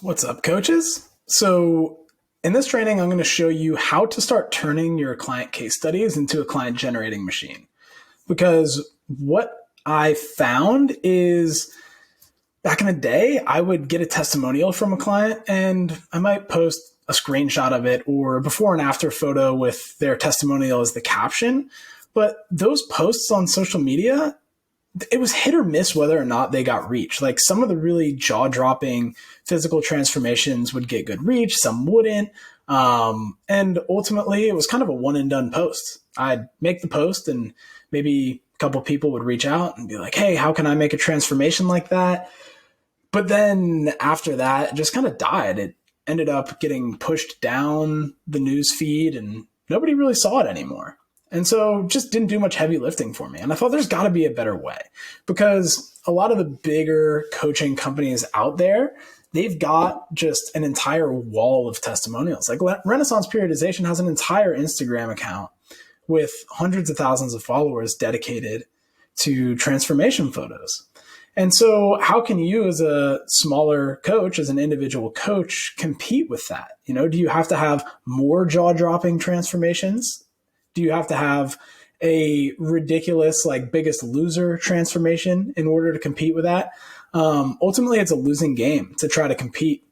What's up, coaches? So in this training, I'm going to show you how to start turning your client case studies into a client generating machine. Because what I found is back in the day, I would get a testimonial from a client and I might post a screenshot of it or a before and after photo with their testimonial as the caption. But those posts on social media, it was hit or miss whether or not they got reach. Like some of the really jaw-dropping physical transformations would get good reach, some wouldn't. And ultimately, it was kind of a one and done post. I'd make the post and maybe a couple people would reach out and be like, hey, how can I make a transformation like that? But then after that, it just kind of died. It ended up getting pushed down the news feed and nobody really saw it anymore. And so just didn't do much heavy lifting for me. And I thought there's got to be a better way because a lot of the bigger coaching companies out there, they've got just an entire wall of testimonials. Like Renaissance Periodization has an entire Instagram account with hundreds of thousands of followers dedicated to transformation photos. And so how can you as a smaller coach, as an individual coach, compete with that? You know, do you have to have more jaw-dropping transformations? Do you have to have a ridiculous, like Biggest Loser transformation in order to compete with that? Ultimately, it's a losing game to try to compete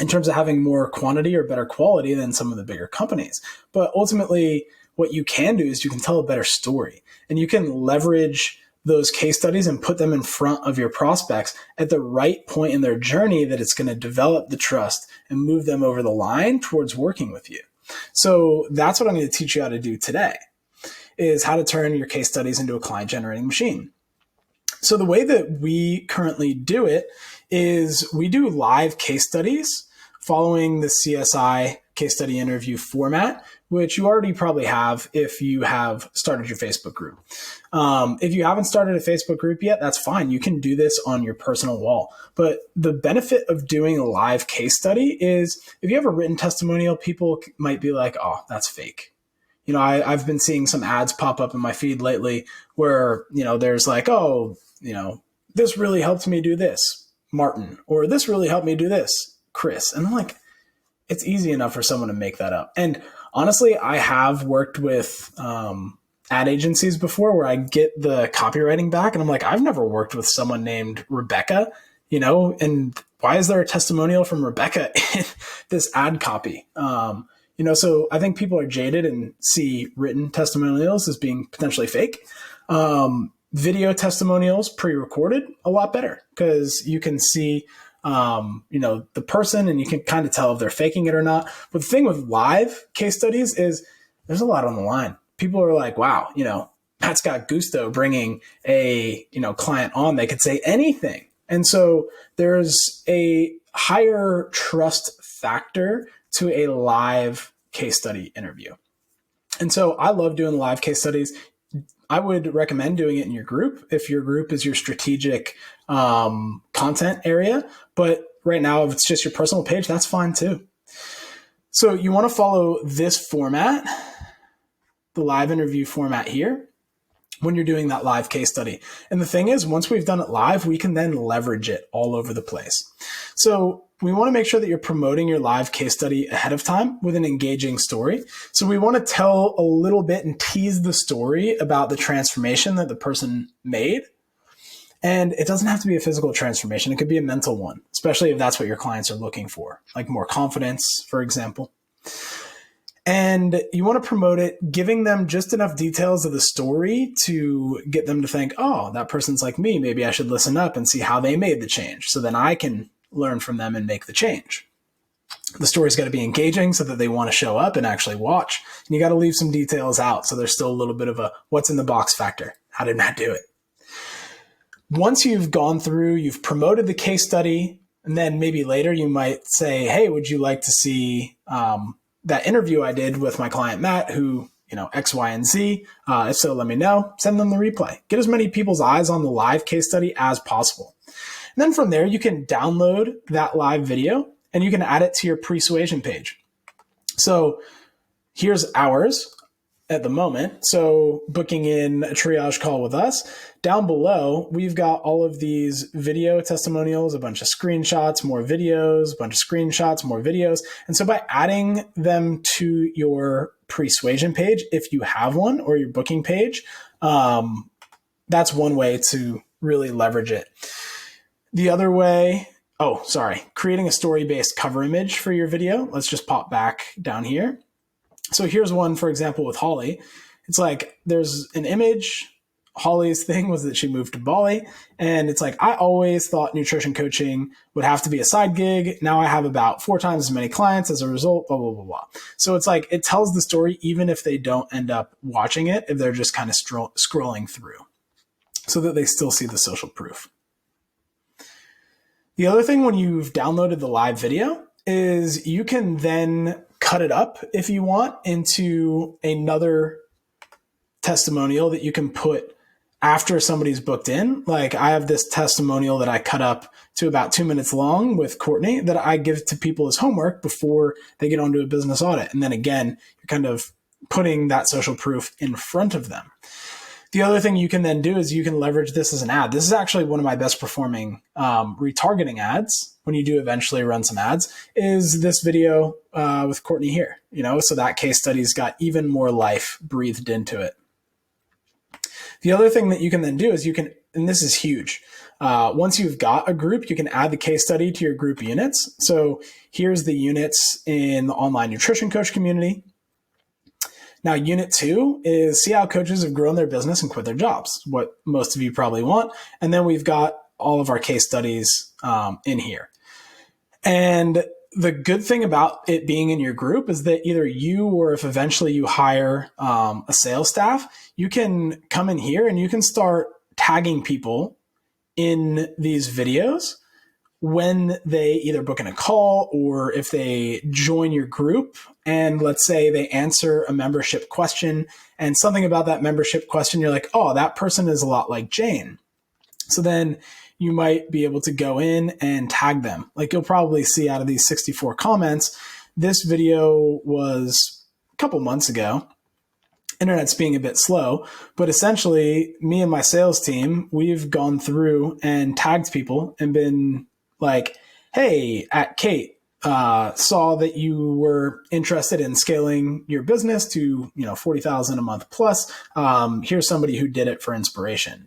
in terms of having more quantity or better quality than some of the bigger companies. But ultimately, what you can do is you can tell a better story and you can leverage those case studies and put them in front of your prospects at the right point in their journey that it's going to develop the trust and move them over the line towards working with you. So that's what I'm going to teach you how to do today is how to turn your case studies into a client generating machine. So the way that we currently do it is we do live case studies following the CSI case study interview format, which you already probably have if you have started your Facebook group. If you haven't started a Facebook group yet, that's fine. You can do this on your personal wall. But the benefit of doing a live case study is if you have a written testimonial, people might be like, oh, that's fake. You know, I've been seeing some ads pop up in my feed lately where, you know, there's like, oh, you know, this really helped me do this, Martin, or this really helped me do this, Chris. And I'm like, it's easy enough for someone to make that up. And honestly, I have worked with ad agencies before where I get the copywriting back and I'm like, I've never worked with someone named Rebecca, you know, and why is there a testimonial from Rebecca in this ad copy? You know, so I think people are jaded and see written testimonials as being potentially fake. Video testimonials pre-recorded a lot better because you can see you know, the person and you can kind of tell if they're faking it or not. But the thing with live case studies is there's a lot on the line. People are like, wow, you know, Pat's got gusto bringing a, you know, client on. They could say anything. And so there's a higher trust factor to a live case study interview. And so I love doing live case studies. I would recommend doing it in your group if your group is your strategic content area. But right now, if it's just your personal page, that's fine too. So you want to follow this format, the live interview format here, when you're doing that live case study. And the thing is, once we've done it live, we can then leverage it all over the place. So we want to make sure that you're promoting your live case study ahead of time with an engaging story. So we want to tell a little bit and tease the story about the transformation that the person made. And it doesn't have to be a physical transformation. It could be a mental one, especially if that's what your clients are looking for, like more confidence, for example. And you want to promote it, giving them just enough details of the story to get them to think, oh, that person's like me. Maybe I should listen up and see how they made the change. So then I can learn from them and make the change. The story's got to be engaging so that they want to show up and actually watch. And you got to leave some details out. So there's still a little bit of a what's in the box factor. How did Matt do it? Once you've gone through, you've promoted the case study, and then maybe later you might say, hey, would you like to see that interview I did with my client, Matt, who, you know, X, Y, and Z. If so, let me know. Send them the replay. Get as many people's eyes on the live case study as possible. And then from there, you can download that live video and you can add it to your persuasion page. So here's ours. at the moment. So booking in a triage call with us, down below, we've got all of these video testimonials, a bunch of screenshots, more videos, a bunch of screenshots, more videos. And so by adding them to your persuasion page, if you have one, or your booking page, that's one way to really leverage it. The other way, creating a story-based cover image for your video. Let's just pop back down here. So here's one, for example, with Holly. It's like there's an image. Holly's thing was that she moved to Bali. And it's like, I always thought nutrition coaching would have to be a side gig. Now I have about 4 times as many clients as a result, blah, blah, blah, blah. So it's like, it tells the story even if they don't end up watching it, if they're just kind of scrolling through, so that they still see the social proof. The other thing when you've downloaded the live video is you can then cut it up if you want into another testimonial that you can put after somebody's booked in. Like I have this testimonial that I cut up to about 2 minutes long with Courtney that I give to people as homework before they get onto a business audit. And then again, you're kind of putting that social proof in front of them. The other thing you can then do is you can leverage this as an ad. This is actually one of my best performing retargeting ads when you do eventually run some ads, is this video with Courtney here. So that case study's got even more life breathed into it. The other thing that you can then do is and this is huge, once you've got a group, you can add the case study to your group units. So here's the units in the online nutrition coach community. Now, unit 2 is see how coaches have grown their business and quit their jobs, what most of you probably want. And then we've got all of our case studies in here. And the good thing about it being in your group is that either you, or if eventually you hire a sales staff, you can come in here and you can start tagging people in these videos when they either book in a call or if they join your group. And let's say they answer a membership question and something about that membership question, you're like, oh, that person is a lot like Jane. So then you might be able to go in and tag them. Like you'll probably see out of these 64 comments, this video was a couple months ago. Internet's being a bit slow, but essentially me and my sales team, we've gone through and tagged people and been like, hey, at Kate, saw that you were interested in scaling your business to 40,000 a month plus. Here's somebody who did it for inspiration.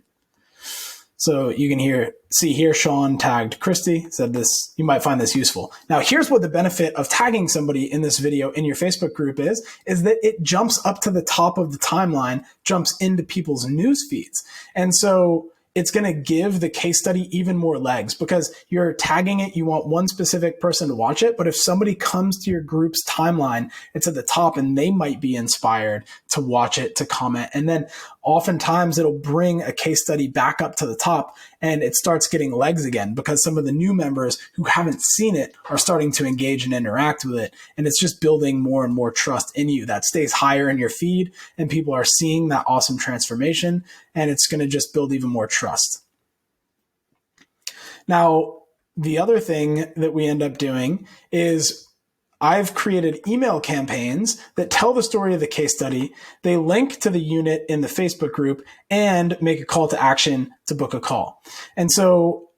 So you can see here, Sean tagged Christy, said this, you might find this useful. Now, here's what the benefit of tagging somebody in this video in your Facebook group is that it jumps up to the top of the timeline, jumps into people's news feeds. And so it's going to give the case study even more legs because you're tagging it. You want one specific person to watch it. But if somebody comes to your group's timeline, it's at the top and they might be inspired to watch it, to comment. And then oftentimes it'll bring a case study back up to the top and it starts getting legs again because some of the new members who haven't seen it are starting to engage and interact with it. And it's just building more and more trust in you that stays higher in your feed and people are seeing that awesome transformation and it's going to just build even more trust. Now, the other thing that we end up doing is I've created email campaigns that tell the story of the case study. They link to the unit in the Facebook group and make a call to action to book a call. And so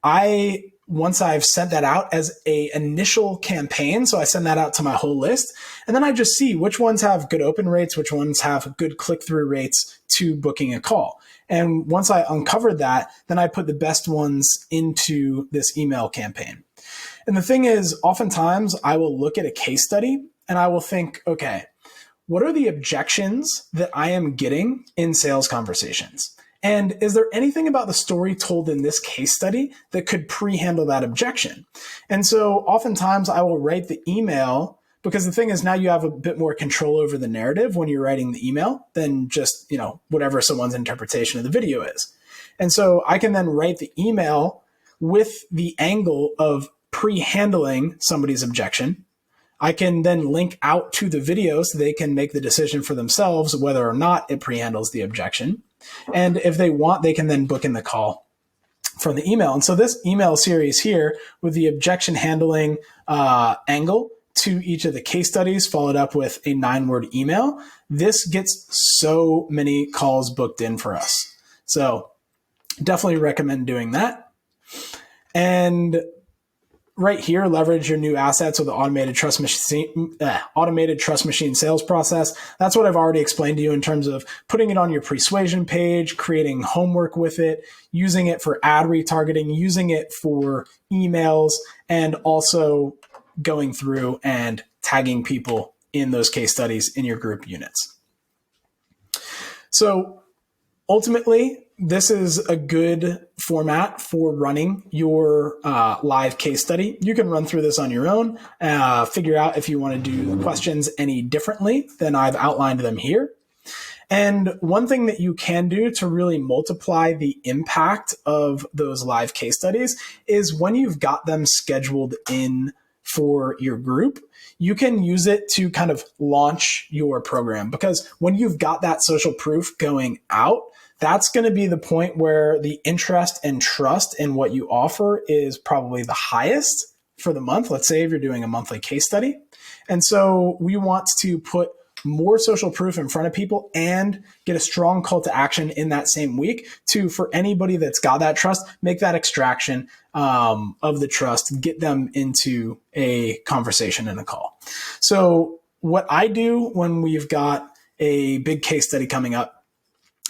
once I've sent that out as a initial campaign, so I send that out to my whole list, and then I just see which ones have good open rates, which ones have good click-through rates to booking a call. And once I uncovered that, then I put the best ones into this email campaign. And the thing is, oftentimes I will look at a case study and I will think, okay, what are the objections that I am getting in sales conversations? And is there anything about the story told in this case study that could pre-handle that objection? And so oftentimes I will write the email because the thing is now you have a bit more control over the narrative when you're writing the email than just, whatever someone's interpretation of the video is. And so I can then write the email with the angle of pre-handling somebody's objection. I can then link out to the video so they can make the decision for themselves whether or not it pre-handles the objection. And if they want, they can then book in the call from the email. And so this email series here with the objection handling angle to each of the case studies, followed up with a 9-word email. This gets so many calls booked in for us. So definitely recommend doing that. And right here, leverage your new assets with the automated trust machine sales process. That's what I've already explained to you in terms of putting it on your persuasion page, creating homework with it, using it for ad retargeting, using it for emails, and also going through and tagging people in those case studies in your group units. So ultimately, this is a good format for running your live case study. You can run through this on your own, figure out if you want to do the questions any differently than I've outlined them here. And one thing that you can do to really multiply the impact of those live case studies is when you've got them scheduled in for your group, you can use it to kind of launch your program. Because when you've got that social proof going out, that's going to be the point where the interest and trust in what you offer is probably the highest for the month. Let's say if you're doing a monthly case study. And so we want to put more social proof in front of people and get a strong call to action in that same week to, for anybody that's got that trust, make that extraction of the trust, get them into a conversation and a call. So what I do when we've got a big case study coming up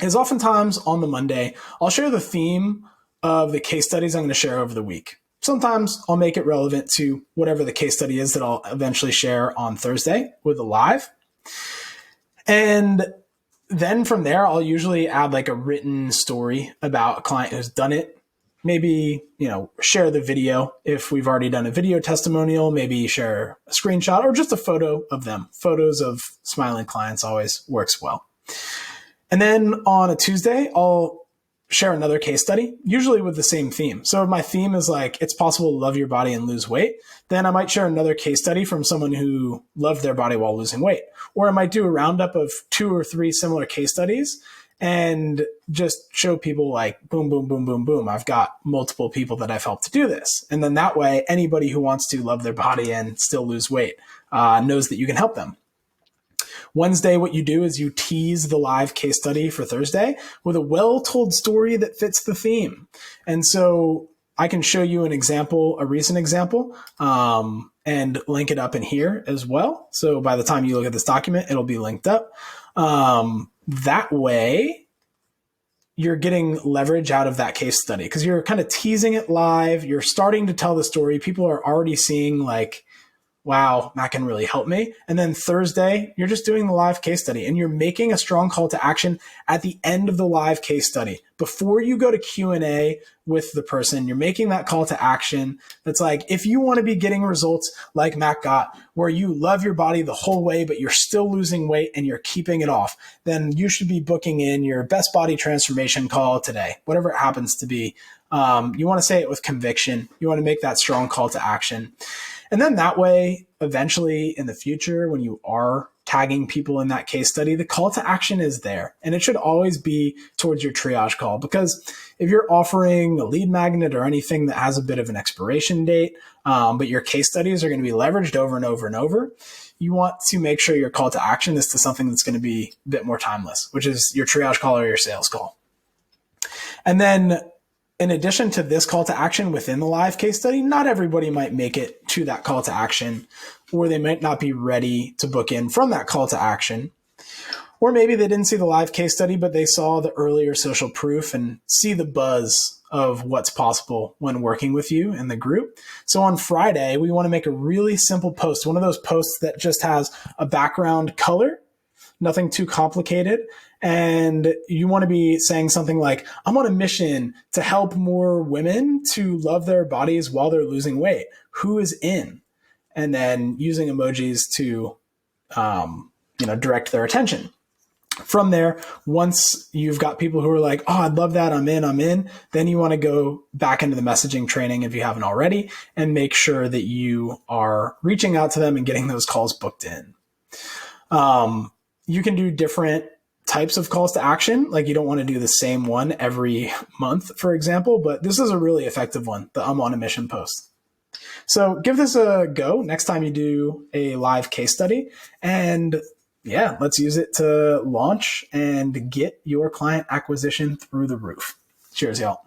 is oftentimes on the Monday, I'll share the theme of the case studies I'm going to share over the week. Sometimes I'll make it relevant to whatever the case study is that I'll eventually share on Thursday with a live. And then from there, I'll usually add like a written story about a client who's done it. Maybe, share the video if we've already done a video testimonial, maybe share a screenshot or just a photo of them. Photos of smiling clients always works well. And then on a Tuesday, I'll share another case study, usually with the same theme. So if my theme is like, it's possible to love your body and lose weight, then I might share another case study from someone who loved their body while losing weight. Or I might do a roundup of 2 or 3 similar case studies and just show people like, boom, boom, boom, boom, boom. I've got multiple people that I've helped to do this. And then that way, anybody who wants to love their body and still lose weight knows that you can help them. Wednesday, what you do is you tease the live case study for Thursday with a well-told story that fits the theme. And so I can show you an example, a recent example, and link it up in here as well. So by the time you look at this document, it'll be linked up. That way, you're getting leverage out of that case study because you're kind of teasing it live. You're starting to tell the story. People are already seeing like, wow, that can really help me. And then Thursday, you're just doing the live case study and you're making a strong call to action at the end of the live case study. Before you go to Q&A with the person, you're making that call to action. That's like, if you want to be getting results like Matt got, where you love your body the whole way, but you're still losing weight and you're keeping it off, then you should be booking in your best body transformation call today, whatever it happens to be. You want to say it with conviction. You want to make that strong call to action. And then that way, eventually in the future, when you are tagging people in that case study, the call to action is there. And it should always be towards your triage call, because if you're offering a lead magnet or anything that has a bit of an expiration date, but your case studies are going to be leveraged over and over and over, you want to make sure your call to action is to something that's going to be a bit more timeless, which is your triage call or your sales call. And then in addition to this call to action within the live case study, not everybody might make it to that call to action, or they might not be ready to book in from that call to action. Or maybe they didn't see the live case study, but they saw the earlier social proof and see the buzz of what's possible when working with you in the group. So on Friday, we want to make a really simple post, one of those posts that just has a background color, nothing too complicated. And you want to be saying something like, I'm on a mission to help more women to love their bodies while they're losing weight. Who is in? And then using emojis to, direct their attention. From there, once you've got people who are like, oh, I'd love that, I'm in, then you want to go back into the messaging training if you haven't already and make sure that you are reaching out to them and getting those calls booked in. You can do different types of calls to action. Like you don't want to do the same one every month, for example, but this is a really effective one, the I'm on a mission post. So give this a go next time you do a live case study. And yeah, let's use it to launch and get your client acquisition through the roof. Cheers, y'all.